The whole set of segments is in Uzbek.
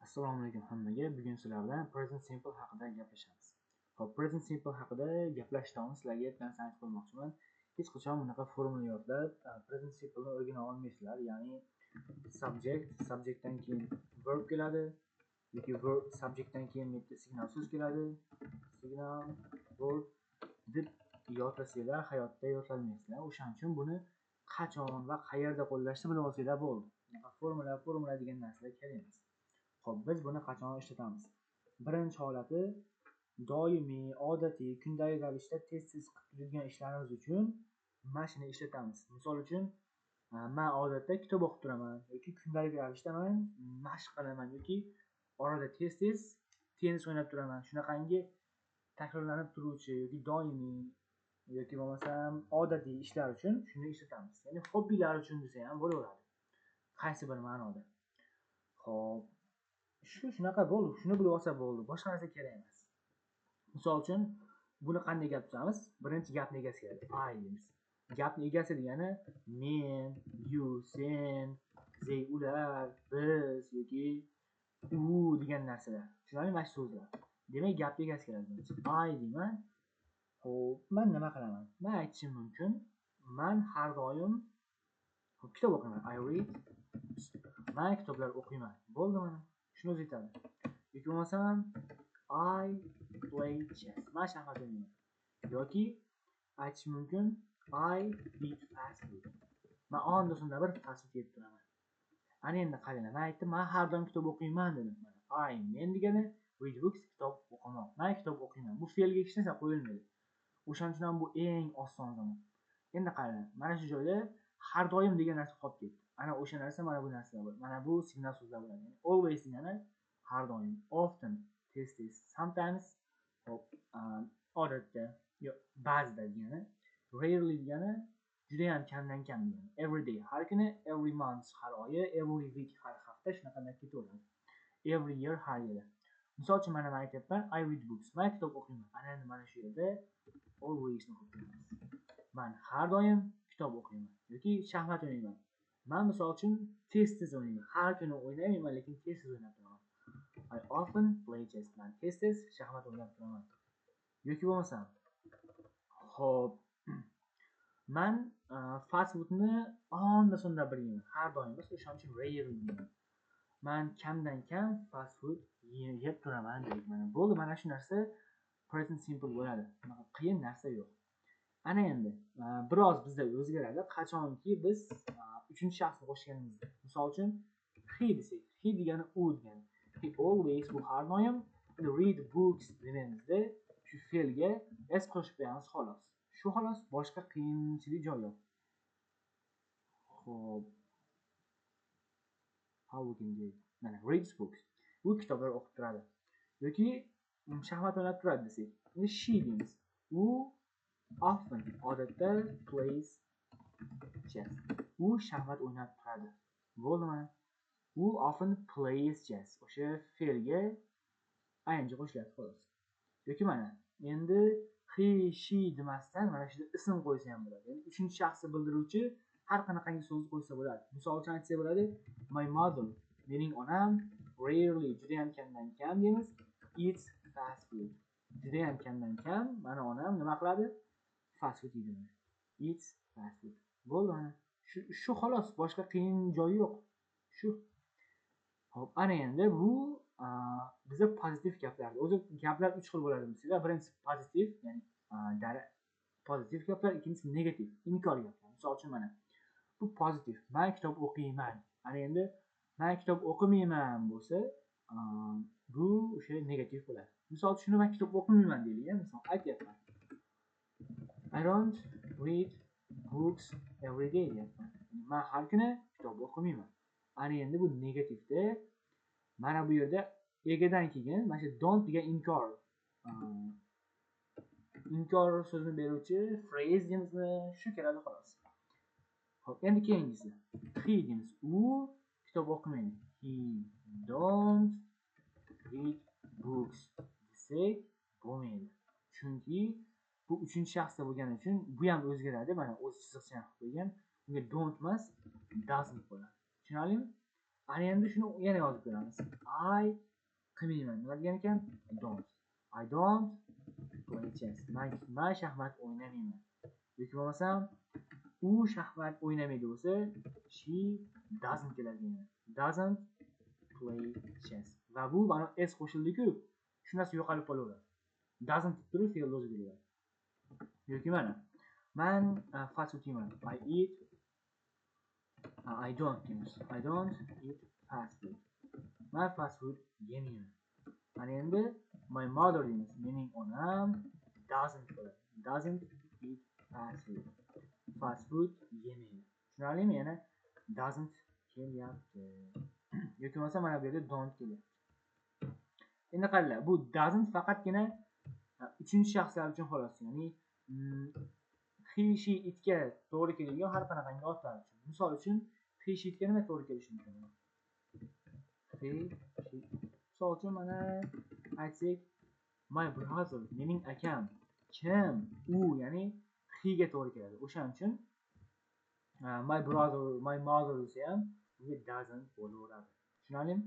Assalomu alaykum hammaga. Bugun sizlar bilan present simple haqida gaplashamiz. Xo'p, present simple haqida gaplashishdan sizlarga bitta narsani aytib qo'ymoqchiman. Hech qachon bunaqa formula yodlab present simple ni o'rgana olmaysizlar. Ya'ni subjectdan keyin verb keladi yoki verb subjectdan keyin bitta signal so'z keladi. Signal verb deb yodlasanglar hayotda yodlolmaysizlar. O'shaning uchun buni qachon va qayerda qo'llashni bilib olsanglar bo'ldi. Bunaqa formula degan narsalar kerak emas. Xo'p, biz buni qachon ishlatamiz? Birinchi holati doimiy, odatiy, kundalik ravishda tez-tez qilib turadigan ishlarimiz uchun mana shuni ishlatamiz. Misol uchun, men odatda kitob o'qib turaman yoki kundalik ravishda men mashq qilaman yoki orada tez-tez tennis o'ynab turaman. Shunaqangi takrorlanib turuvchi yoki doimiy yoki bo'lmasam odatiy ishlar uchun shuni ishlatamiz. Ya'ni hobbilar uchun desa ham bo'laveradi. Qaysi bir ma'noda. Xo'p, shunaqa bo'ldi, shuni bilib olsa bo'ldi, boshqa narsa kerak emas. Misol uchun buni qanday gap tutamiz? Birinchi gapni egasi keladi, I deymiz. Gapni egasi degani men, you, sen, they, ular, biz yoki u degan narsalar. Shularni mana shu so'zlar. Demak, gapni egasi keladi. I deyman. Xo'p, men nima qilaman? Men aytishim mumkin, men har doim kitob o'qiyman. I read. Men kitoblar o'qiyman. Bo'ldi mana. Shuni o'zi aytadi. Yoki bo'lmasam I play chess. Men shaxmat o'ynayman. Yoki aytish mumkin I eat fast food. Men onda-sonda bir fast food yeb turaman. Ana endi qaranglar, men aytdim, men har doim kitob o'qiyman dedim. I men degani read books, kitob o'qimoq. Men kitob o'qiyman. Bu fe'lga hech narsa qo'yilmaydi. O'shaning uchun ham bu eng oson zamon. Endi qaranglar, mana shu joyda har doim degan narsa qolib ketdi. Ana o'sha narsa mana bu narsalar bo'ladi. Mana bu signal so'zlar bo'ladi. Ya'ni always degani har doim, often, tez-tez, sometimes, odatda, yo'q, ba'zida degani, rarely degani juda ham kamdan kam degani. Every day har kuni, every month har oyi, every week har hafta shunaqa ketaveradi. Every year har yili. Misol uchun mana men aytyapman, I read books. Men kitob o'qiyman. Ana endi mana shu yerda always ni qo'yamiz. Men har doim kitob o'qiyman yoki shaxmat o'ynayman. Men misol uchun tez-tez o'ynayman. Har kuni o'ynayman, lekin tez-tez o'ynab turaman. I often play chess. Men tez-tez shaxmat o'ynab turaman. Yoki bo'lmasam, xo'p, men fast foodni onda-sonda bir yeyman. Har doim emas, o'shaning uchun rarely deyman. Men kamdan kam fast food yeb turaman deyman. Bo'ldi, mana shu narsa present simple bo'ladi. Qiyin narsa yo'q. Ana endi biroz bizda o'zgaradi. Qachonki biz uchinchi shaxsni qo'shganimizda. Misol uchun he desak, he degani u degani. He always bu har doim read books deganimizda shu fe'lga s qo'shib qo'yamiz xolos. Shu xolos, boshqa qiyinchilik joyi yo'q. Xo'p. How we can do it? Mana reads books. Bu kitoblar o'qib turadi. Yoki shaxmat o'ynab turadi desak, endi she deymiz. U often odatda plays chess. U shaxmat o'ynab turadi. Bo'ldimi? U often plays chess. O'sha fe'lga ing qo'shiladi xolos. Yoki mana endi he, she demasdan mana shu ism qo'ysa ham bo'ladi. Ya'ni uchinchi shaxsni bildiruvchi har qanaqangi so'z qo'ysa bo'ladi. Misol uchun aytsa bo'ladi, my mother, mening onam rarely, juda ham kamdan kam deymiz, eats fast food. Juda ham kamdan kam mana onam nima qiladi? Fast food yeydi. Eats fast food. Bo'ldi mana. Shu xolos, boshqa qiyin joyi yo'q. Shu. Xo'p, ana endi bu bizda pozitiv gaplar. O'zi gaplar 3 xil bo'ladi bizda. Birinchisi pozitiv, ya'ni pozitiv gaplar, ikkinchisi negativ, inkor gaplar. Misol uchun mana bu pozitiv. Men kitob o'qiyman. Ana endi men kitob o'qimayman bo'lsa, bu o'sha negativ bo'ladi. Misol uchun men kitob o'qimayman deylik, misol aytyapman. I don't read books every day deyapman. Men har kuni kitob o'qimayman. Ana endi bu negativda. Mana bu yerda egadan keyin mana shu don't degan inkor so'zini beruvchi phrase deymizmi, shu keladi xolos. Xo'p, endi keyingisi. He deymiz. U kitob o'qimaydi. He don't read books desak bo'lmaydi. Chunki bu uchinchi shaxsda bo'lgani uchun bu ham o'zgaradi. Mana o'z chiziqchani qilib qo'ygan. Unga don't emas, doesn't bo'ladi. Tushunarlimi? Ana endi shuni yana yozib beramiz. I qilmayman. Nima degan ekan? I don't play chess. Men shaxmat o'ynamayman. Yoki bo'lmasam u shaxmat o'ynamaydi bo'lsa, she doesn't keladi. Doesn't play chess. Va bu mana s qo'shildi-ku, shu narsa yo'qolib qolaveradi. Doesn't turib fe'l o'zi bo'ladi. Yoki mana men fast food yeyman. I don't eat fast food. Men fast food yemayman. Mana endi my mother deymiz. Mening onam doesn't eat fast food. Fast food yemaydi. Tushunarlimi? Yana doesn't kelyapti. Yoki bo'lmasa mana bu yerda don't kelyapti. Endi qaranglar, bu doesn't faqatgina uchinchi shaxslar uchun xolos. Ya'ni he, she, itga to'g'ri keladigan har qanaqangi otlar uchun. Misol uchun he, she itga nima to'g'ri kelishi mumkin? He, she. Misol uchun mana aytsak my brother, mening akam. Kim? U, ya'ni he ga to'g'ri keladi. O'shaning uchun my brother, my mother desa ham bunga doesn't bo'laveradi. Tushunarlimi?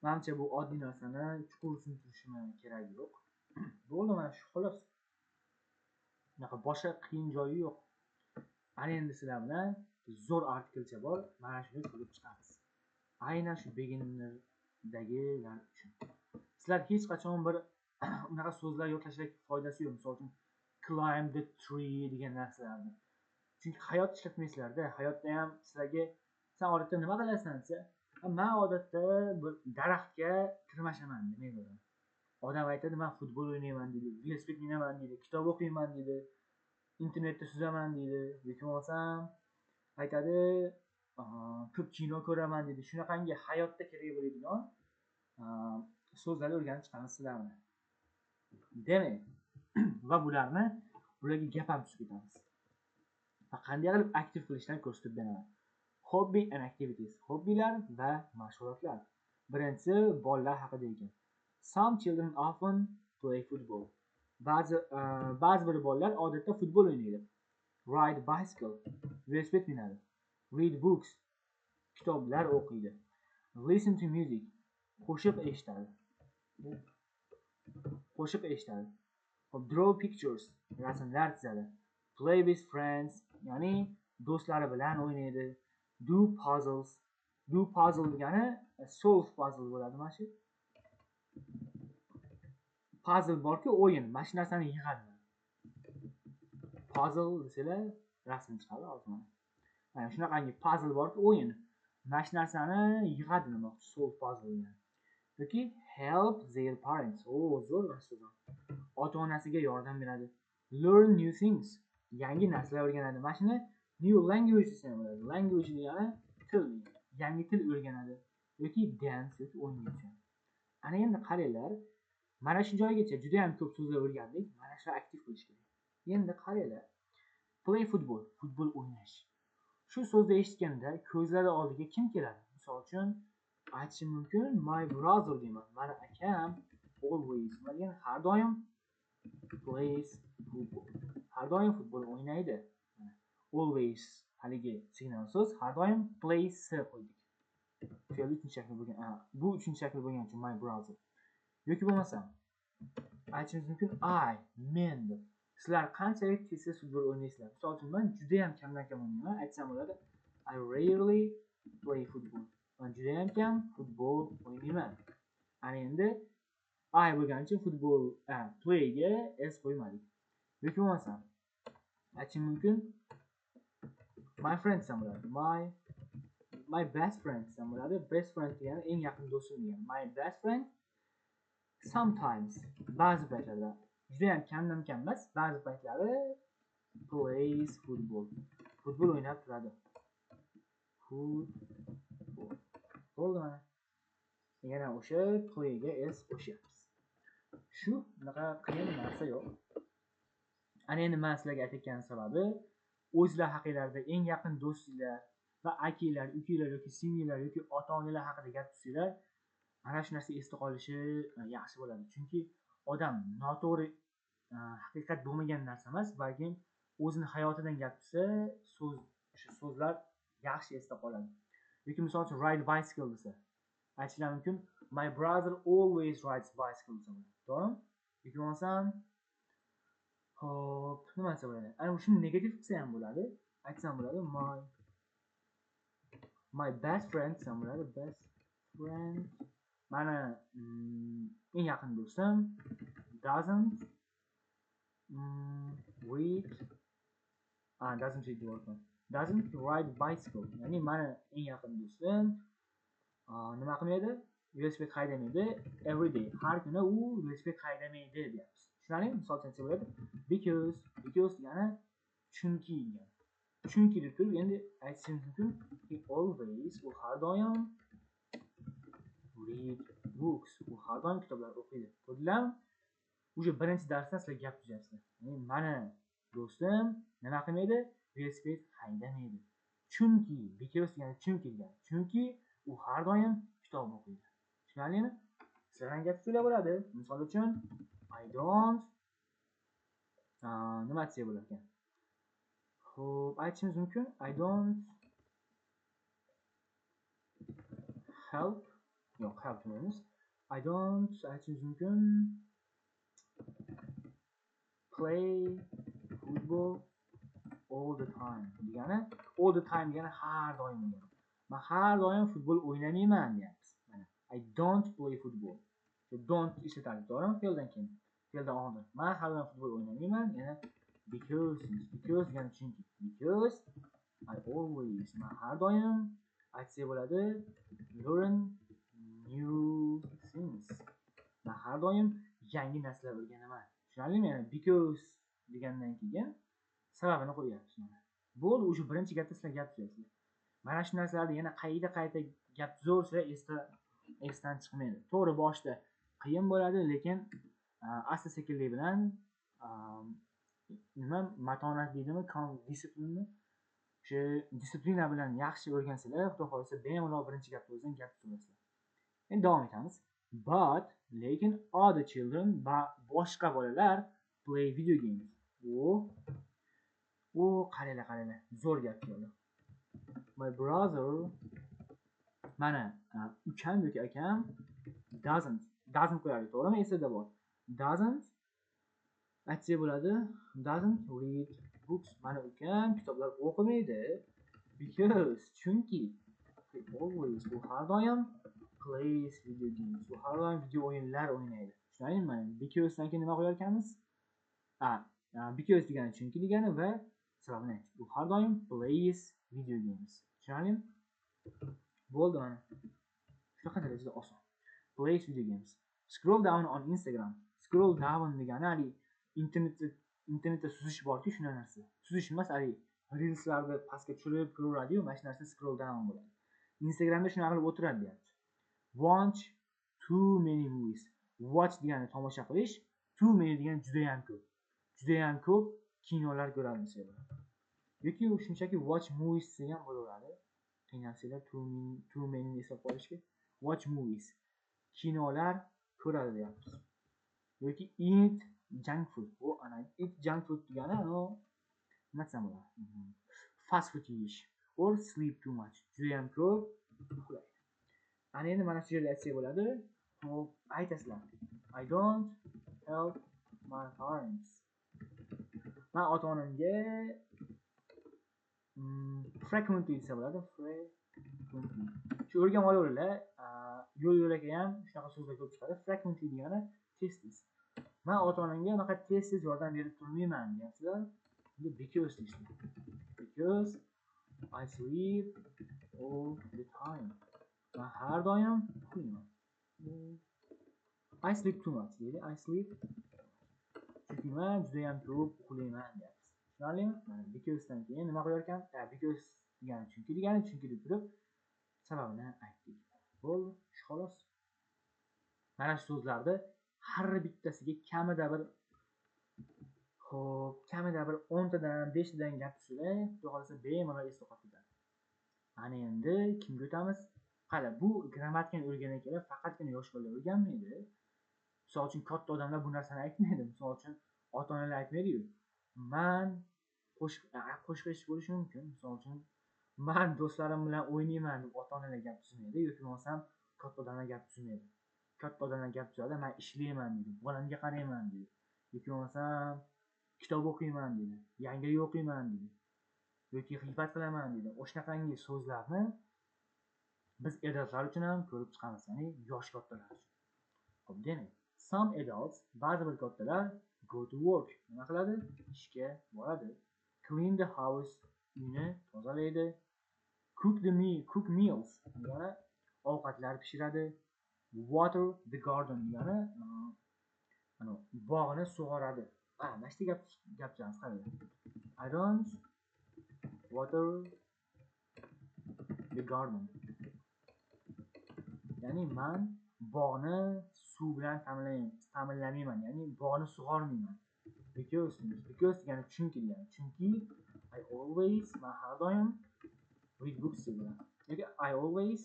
Menimcha bu oddiy narsani chuqur tushuntirishim kerak yo'q. Bo'ldi, mana shu xolos. Bunaqa boshqa qiyin joyi yo'q. Ana endi sizlar bilan zo'r artikelcha bor. Mana shuni ko'rib chiqamiz. Aynan shu beginnerdagilar uchun. Sizlar hech qachon bir unaqa so'zlar yodlashga foydasi yo'q. Misol uchun climb the tree degan narsalarni. Chunki hayot ishlatmaysizlarda. Hayotda ham sizlarga sen odatda nima qilasan desa, men odatda bir daraxtga tirmashaman demaydi odam. Odam aytadi, men futbol o'ynayman deydi, velosiped minaman deydi, kitob o'qiyman deydi, internetda suzaman deydi, yoki bo'lmasam aytadi, ko'p kino ko'raman deydi. Shunaqangi hayotda kerak bo'ladigan so'zlarni o'rganib chiqamiz sizlar bilan. Demak, va bularga gap ham tushib ketamiz. Va qanday qilib aktiv qilishdan ko'rsatib beraman. Hobby and activities. Hobbilar va mashg'ulotlar. Birinchisi bolalar haqida ekan. Some children often play football. Ba'zi bir bolalar odatda futbol o'ynaydi. Ride bicycle. Velosiped minadi. Read books. Kitoblar o'qiydi. Listen to music. Qo'shiq eshitadi. Draw pictures. Rasmlar chizadi. Play with friends. Ya'ni do'stlari bilan o'ynaydi. Do puzzles. Do puzzle degani solve puzzle bo'ladi mana shu. Puzzle borki o'yin, mana shu narsani yig'adi. Puzzle desalar rasm chiqadi hozir. Mana shunaqangi puzzle borki o'yin. Mana shu narsani yig'adi nima? Solve puzzle degani. Yoki help their parents. Zo'r so'z. Ota-onasiga yordam beradi. Learn new things. Yangi narsalar o'rganadi. Mana shuni new language desa bo'ladi. Language degani til. Yangi til o'rganadi. Yoki dance yoki o'ynaydi. Ana endi qaranglar, mana shu joygacha juda ham ko'p so'zlar o'rgandik. Mana shu aktiv qilish kerak. Endi qaranglar. Play football, futbol o'ynash. Shu so'zni eshitganda ko'zlari oldiga kim keladi? Misol uchun aytishim mumkin, my brother deyman. Mani akam always, degan har doim plays football. Har doim futbol o'ynaydi. Always haligi signal so'z har doim plays qo'ydik. Fe'l uchinchi shakli bo'lgan. Bu uchinchi shakli bo'lgan uchun my brother. Yoki bo'lmasa aytishimiz mumkin men deb. Sizlar qanchalik tez futbol o'ynaysizlar? Misol uchun men juda ham kamdan kam o'ynayman. Aytsam bo'ladi, I rarely play football. Men juda ham kam futbol o'ynayman. Ana endi I bo'lgani uchun futbol playga s qo'ymadik. Yoki bo'lmasa aytishim mumkin, my friend desam bo'ladi. My best friend desam bo'ladi. Best friend degani eng yaqin do'stim degani. My best friend sometimes, ba'zi paytlarda, juda ham kamdan kam emas, ba'zi paytlari plays football. Futbol o'ynab turadi. Futbol. Bo'ldimi? Yana o'sha playga s qo'shyapmiz. Shu bunaqa qiyin narsa yo'q. Ana endi men sizlarga aytayotgan sababi, o'zlar haqingizda eng yaqin do'stlar va akalar, ukalar yoki singillar yoki ota-onalar haqida gap tursanglar, mana shu narsa esda qolishi yaxshi bo'ladi. Chunki odam noto'g'ri haqiqat bo'lmagan narsa emas, balki o'zini hayotidan gap tursa, o'sha so'zlar yaxshi esda qoladi. yoki misol uchun ride bicycle desa aytishlari mumkin. My brother always rides bicycle desa bo'ladi. To'g'rimi? Yoki bo'lmasam hop, nima desa bo'ladi? Ana shuni negativ qilsa ham bo'ladi. Aytsam bo'ladi my best friend desam bo'ladi. Best friend mana eng yaqin do'stim doesn't read doesn't ride bicycle. Ya'ni mana eng yaqin do'stim nima qilmaydi? Velosiped haydamaydi every day. Har kuni u velosiped haydamaydi deyapmiz. Tushunarlimi? Misol uchun bo'ladi. Because degani chunki degani. Chunki deb turib endi aytishimiz mumkin. He always u har doim read books. U har doim kitoblar o'qiydi. Ko'rdinglarmi? O'sha birinchi darsda sizlar gap tuzyapsizlar. Ya'ni mana do'stim nima qilmaydi? Velosiped haydamaydi. Chunki, because degani chunki degani. Chunki u har doim kitob o'qiydi. Tushunarlimi? Sizlarga gap so'zlab bo'ladi. Misol uchun I don't nima desa bo'lar ekan? Xo'p, aytishimiz mumkin. I don't help demaymiz. I don't aytishimiz mumkin. Play football all the time degani all the time degani har doim degani. Men har doim futbol o'ynamayman deyapmiz. Mana I don't play football. Don't ishlatadi, to'g'rimi? Fe'ldan keyin. Fe'ldan oldin. Men har doim futbol o'ynamayman. Yana because degani chunki. Because I always men har doim aytsa bo'ladi learn new things. Men har doim yangi narsalar o'rganaman. Tushunarlimi? Ya'ni because degandan keyin sababini qo'yapmiz mana. Bo'ldi, o'sha birinchi gapda sizlar gap tuzyapsizlar. Mana shu narsalarni yana qayta gap tuzaversa esdan chiqmaydi. To'g'ri, boshda qiyin bo'ladi, lekin asta-sekinlik bilan nima matonat deydimi, disiplina bilan yaxshi o'rgansanglar, xudo xohlasa bemalol birinchi gapda o'zing gap tuzaverasizlar. Endi davom etamiz. But lekin other children boshqa bolalar play video games. Qaranglar. Zo'r gap keldi. My brother mana ukam yoki akam doesn't qo'yadi, to'g'rimi? Esida bor. Doesn't aytsa bo'ladi. Doesn't read books. Mana ukam kitoblar o'qimaydi. Because chunki he always u har doim plays video games. U har doim video o'yinlar o'ynaydi. Tushunarlimi? Mana because dan keyin nima qo'yar ekanmiz? Because degani chunki degani va sababini aytdik. U har doim plays video games. Tushunarlimi? Bo'ldi mana. Shunaqa darajada oson. Plays video games. Scroll down on Instagram. Scroll down degani hali internetda suzish borki, shuna narsa. Suzish emas, hali reelslarni pastga tushirib ko'radi-yu, mana shu narsa scroll down bo'ladi. Instagramda shuna qilib o'tiradi deyapti. Watch too many movies. Watch degani tomosha qilish, too many degani juda ham ko'p kinolar ko'radi desa bo'ladi. Yoki shunchaki watch movies desa ham bo'laveradi. Qiynalsanglar too many eslab qolishga. Watch movies. Kinolar ko'radi deyapmiz. Yoki eat junk food. Eat junk food degani nima desam bo'ladi? Fast food yeyish. Or sleep too much. Juda ham ko'p uxlaydi. Ana endi mana shu yerda aytsak bo'ladi. Hop, aytasizlar. I don't help my parents. Men ota-onamga frequently desa bo'ladi. Shu o'rganib olaveringlar. Yo'l-yo'lakay ham shunaqa so'zlar ko'p chiqadi. Frequently degani tez. Men ota-onamga unaqa tez yordam berib turmayman deyapsizlar. Endi because deysiz. Because I sleep all the time. Men har doim uxlayman. I sleep too much deydi. I sleep chunki men juda ham ko'p uxlayman deyapsiz. Tushunarlimi? Mana because dan keyin nima qo'yar ekan? Because degani chunki deb turib sababini aytdik. Bo'ldi, xolos. Mana shu so'zlarni har bittasiga kamida bir 10 tadan 5 tadan gap tushsa, xudo xolasa bemalol esda qolib ketadi. Ana endi kimga o'tamiz? Qara, bu grammatikani o'rgangan keyin faqatgina yosh bolalar o'rganmaydi. Misol uchun katta odamlar bu narsani aytmaydi. Misol uchun ota-onalar aytmaydi-yu. Men qo'shiq aytish bo'lishi mumkin. Misol uchun Men do'stlarim bilan o'ynayman deb ota-onalar gap tuzmaydi yoki bo'lmasam katta odamlar gap tuzmaydi. Katta odamlar gap tuzadi, men ishlayman deydi, bolamga qarayman deydi. Yoki bo'lmasam kitob o'qiyman deydi, yangi o'qiyman deydi. Yoki g'iybat qilaman deydi. O'shanaqangi so'zlarni biz adultlar uchun ham ko'rib chiqamiz, ya'ni yosh kattalar uchun. Xo'p, demak, some adults, ba'zi bir kattalar go to work, nima qiladi? Ishga boradi. Clean the house, uyni tozalaydi. Cook meals, ya'ni ovqatlar pishiradi. Water the garden, ya'ni bog'ni sug'oradi. Mana shu gaplarimiz qarang. I don't water the garden. Ya'ni men bog'ni suv bilan ta'minlamayman, ya'ni bog'ni sug'ormayman. Because degani chunki degani. Chunki I always, men har doim read books deyman. Yoki I always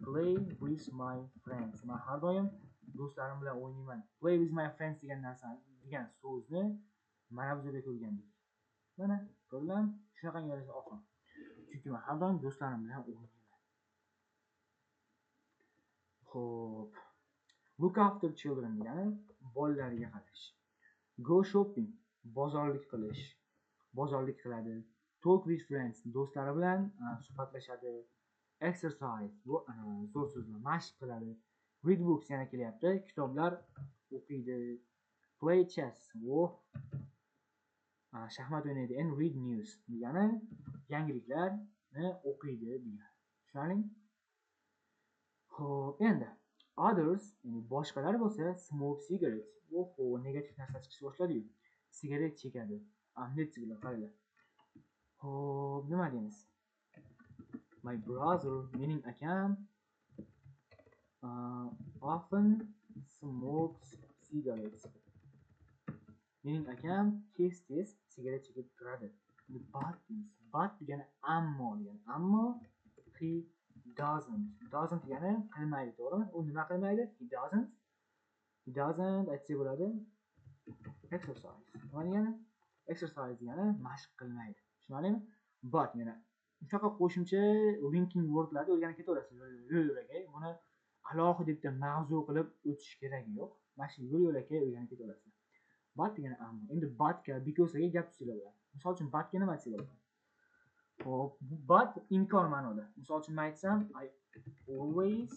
play with my friends. Men har doim do'stlarim bilan o'ynayman. Play with my friends degan so'zni mana bu yerda ko'rgandik. Mana ko'rdim, shunaqa yozish oson. Chunki men har doim do'stlarim bilan o'ynayman. Xo'p. Look after children degani bolalarga qarash. Go shopping, bozorlik qilish. Bozorlik qiladi. Talk with friends, do'stlari bilan suhbatlashadi. Exercise, bu zo'r so'zlar, mashq qiladi. Read books yana kelyapti, kitoblar o'qiydi. Play chess, shaxmat o'ynaydi. And read news degani yangiliklarni o'qiydi degani. Tushunding? Xo'p, endi others, ya'ni boshqalar bo'lsa smoke cigarettes. Negativ narsa chiqishni boshladi-yu. Sigaret chekadi. Amnitsiyalar qaranglar. Xo'p, nima deymiz? My brother, mening akam often smokes cigarettes. Mening akam tez sigaret chekib turadi. But degani ammo degani. Ammo he doesn't degani qilmaydi, to'g'rimi? U nima qilmaydi? He doesn't aytsa bo'ladi. Exercise. Nima degani? Exercise degani mashq qilmaydi. Tushunarlimi? But yana shunaqa qo'shimcha linking wordlarni o'rganib ketaverasiz. Yo'l-yo'lakay buni alohida bitta mavzu qilib o'tish keragi yo'q. Mana shu yo'l-yo'lakay o'rganib ketaverasiz. But degani ammo. Endi butga, because'ga gap tuzinglar bo'ladi. Misol uchun butga nima aytsa bo'ladi? Xo'p, but inkor ma'noda. Misol uchun men aytsam I always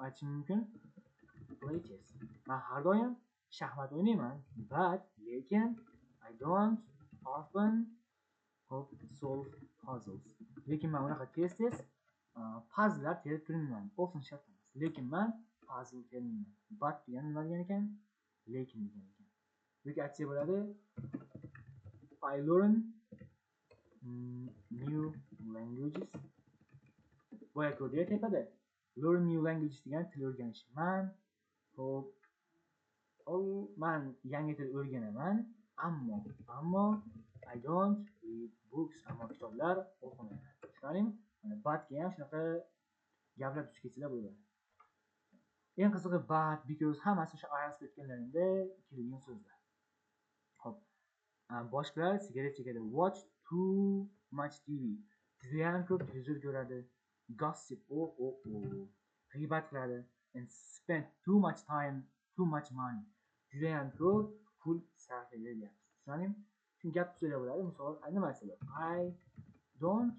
aytishim mumkin. Play chess. Men har doim shaxmat o'ynayman, but lekin I don't often solve puzzles. Lekin men unaqa tez puzzle'lar terib turmayman. Often shart emas. Lekin men puzzle termayman. But degani nima degan ekan? Lekin degan ekan. Yoki aytsa bo'ladi I learn new languages. Boya ko'rdik tepada. Learn new languages degan til o'rganish. Men yangi til o'rganaman, ammo I don't read books, ammo kitoblar o'qimayman. Tushundingmi? Mana butga ham shunaqa gaplar tushib ketsa bo'ladi. Eng qizig'i but, because hammasi o'sha IELTS o'tganlaringda kelgan so'zlar. Xo'p. Boshqalar sigaret chekadi. Watch too much TV. Juda ham ko'p televizor ko'radi. Gossip, g'iybat qiladi. And spend too much time, too much money. Juda ham ko'p pul sarflaydi deyapti. Tushundingmi? Shuni gap tuzilib bo'ladi. Misol, nima desa bo'ladi? I don't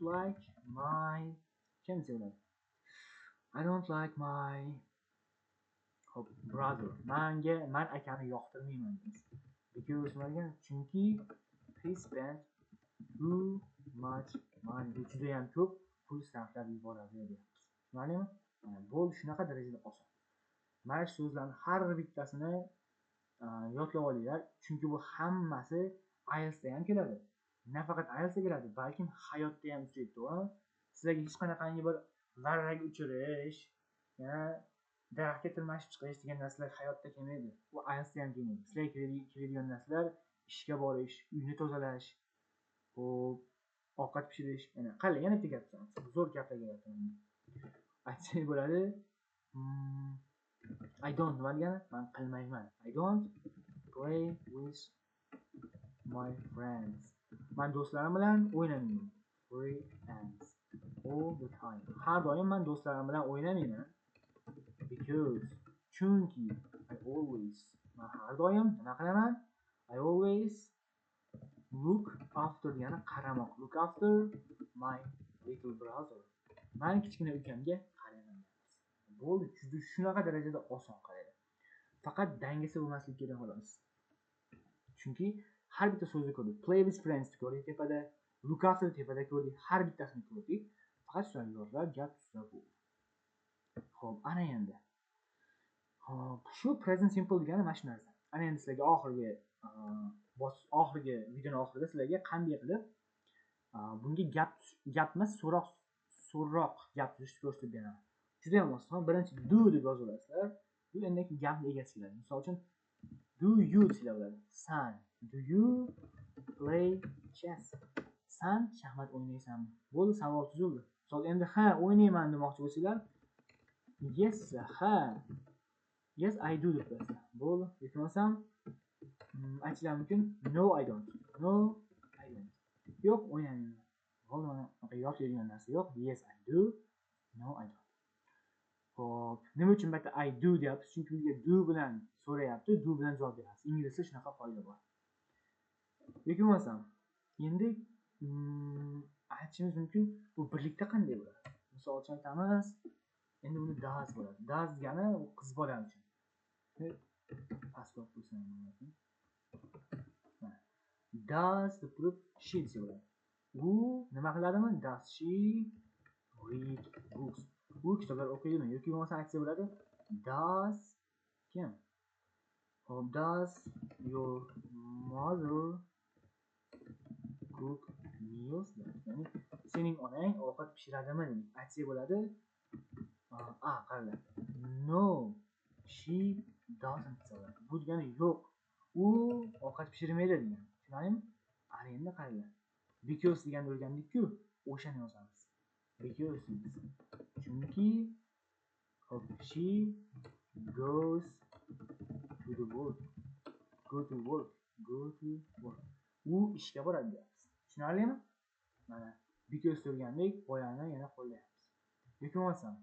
like my brother. Men akani yoqtirmayman deymiz. Because chunki he spent too much money. Juda ham ko'p pul sarflab yuboradi deyapmiz. Tushundingmi? Bu shunaqa darajada oson. Mana shu so'zlarning har bittasini yodlab olinglar, chunki bu hammasi IELTS da ham keladi. Nafaqat IELTS da keladi, balkim hayotda ham uchraydi, to'g'rimi? Sizlarga hech qanaqangi bir varrak uchirish, daraxtga tirmashib chiqish degan narsalar hayotda kelmaydi. Bu IELTS da ham kelmaydi. Sizlarga keladigan narsalar ishga borish, uyni tozalash, ovqat pishirish, yana bitta gap aytamiz. Zo'r gaplar kelyapti. Aytsak bo'ladi. I don't nima degani? Men qilmayman. I don't play with my friends. Men do'stlarim bilan o'ynamayman. Friends all the time. Har doim men do'stlarim bilan o'ynamayman. Because chunki I always men har doim nima qilaman? I always look after yana qaramoq. Look after my little brother. Men kichkina ukamga qaraman. Bo'ldi, juda shunaqa darajada oson qaraydi. Faqat dangasa bo'lmaslik kerak xolos. Chunki har bitta so'zni ko'rdik. Play with friends ko'rdik tepada, look after tepada ko'rdik. Har bittasini ko'rdik. Faqat shularni yodlab gap ustida bu. Xo'p, ana endi. Hop, shu present simple degani mana shu narsa. Ana endi sizlarga oxirgi videoning oxirida sizlarga qanday qilib bunga gap emas, so'roq gap tuzishni ko'rsatib beraman. Juda ham oson. Birinchi do deb yozib olasizlar. Bu endi gapni egasi keladi. Misol uchun do you deb bo'ladi. San, do you play chess? San shaxmat o'ynaysanmi? Bo'ldi, savol tuzildi. Misol endi ha, o'ynayman demoqchi bo'lsanglar, yes, ha. Yes, I do deb qo'yasizlar. Bo'ldi. Yoki bo'lmasam aytishlar mumkin, no, I don't. No, I don't. Yo'q, o'ynayman. Bo'ldi, mana yod bergan narsa yo'q. Yes, I do. No, I don't. Xo'p, nima uchun bu yerda I do deyapmiz? Chunki bizga do bilan so'rayapti, do bilan javob beramiz. Inglizda shunaqa qoida bor. Yoki bo'lmasam, endi aytishimiz mumkin, bu birlikda qanday bo'ladi? Misol uchun aytamiz, endi buni does bo'ladi. Does degani u qiz bola uchun. Pasport bo'lsa ham bo'ladi. Does deb turib she desa bo'ladi. U nima qiladimi? Does she read books? U kitoblar o'qiydimi? Yoki bo'lmasa aytsa bo'ladi. Does kim? Or does your mother cook meals? Ya'ni sening onang ovqat pishiradimi deb aytsa bo'ladi. Qaranglar. No, she doesn't desa bo'ladi. Bu degani yo'q. U ovqat pishirmaydi degani. Tushunarlimi? Ana endi qaranglar. Because deganni o'rgandik-ku, o'shani yozamiz. Because chunki she goes to the work. Go to work. U ishga boradi deyapmiz. Tushunarlimi? Mana because o'rgandik, boyani yana qo'llayapmiz. Yoki bo'lmasam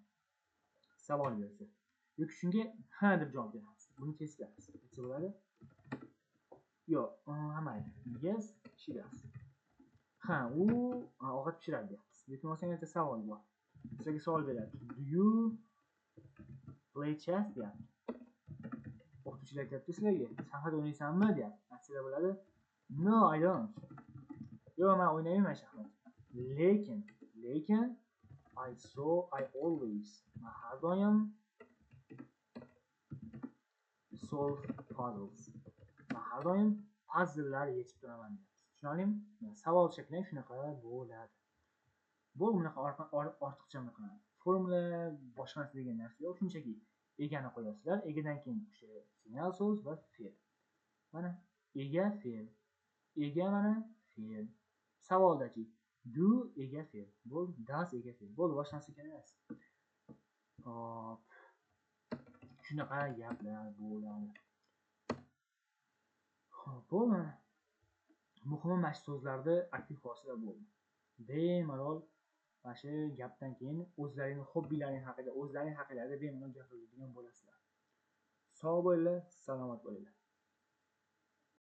savol bersa, yoki shunga ha deb javob beramiz. Buni teskariz. Aytsa bo'ladi. Yo'q, mayli. Yes, she does. Ha, u ovqat pishiradi deyapmiz. Yoki bo'lmasam yana savol bor. Sizlarga savol beradi. Do you play chess deyapti. O'qituvchilar aytyapti sizlarga, shaxmat o'ynaysanmi deyapti. Aytsalar bo'ladi. No, I don't. Yo'q, men o'ynayman shaxmat. Lekin I always har doim solve puzzles. Har doim puzzle'lar yechib turaman deyapti. Tushunarlimi? Savol shakli shunaqa bo'ladi. Bu bunaqa ortiqcha formula boshqa narsa degan narsa yo'q. Shunchaki egani qo'yasizlar. Egadan keyin o'sha signal so'z va fe'l. Mana ega fe'l. Ega mana fe'l. Savoldachi do ega fe'l. Bo'ldi, does ega fe'l. Bo'ldi, boshqa narsa kerak emas. Hop. Shunaqa gaplar bo'ladi. Xo'p, bo'ldi. Muhimi mana shu so'zlarda aktiv hosila bo'ldi. Bemalol mana shu gapdan keyin o'zlaringning hobbilaring haqida, o'zlaring haqida bemalol gapiradigan bo'lasizlar. Sog' bo'linglar, salomat bo'linglar.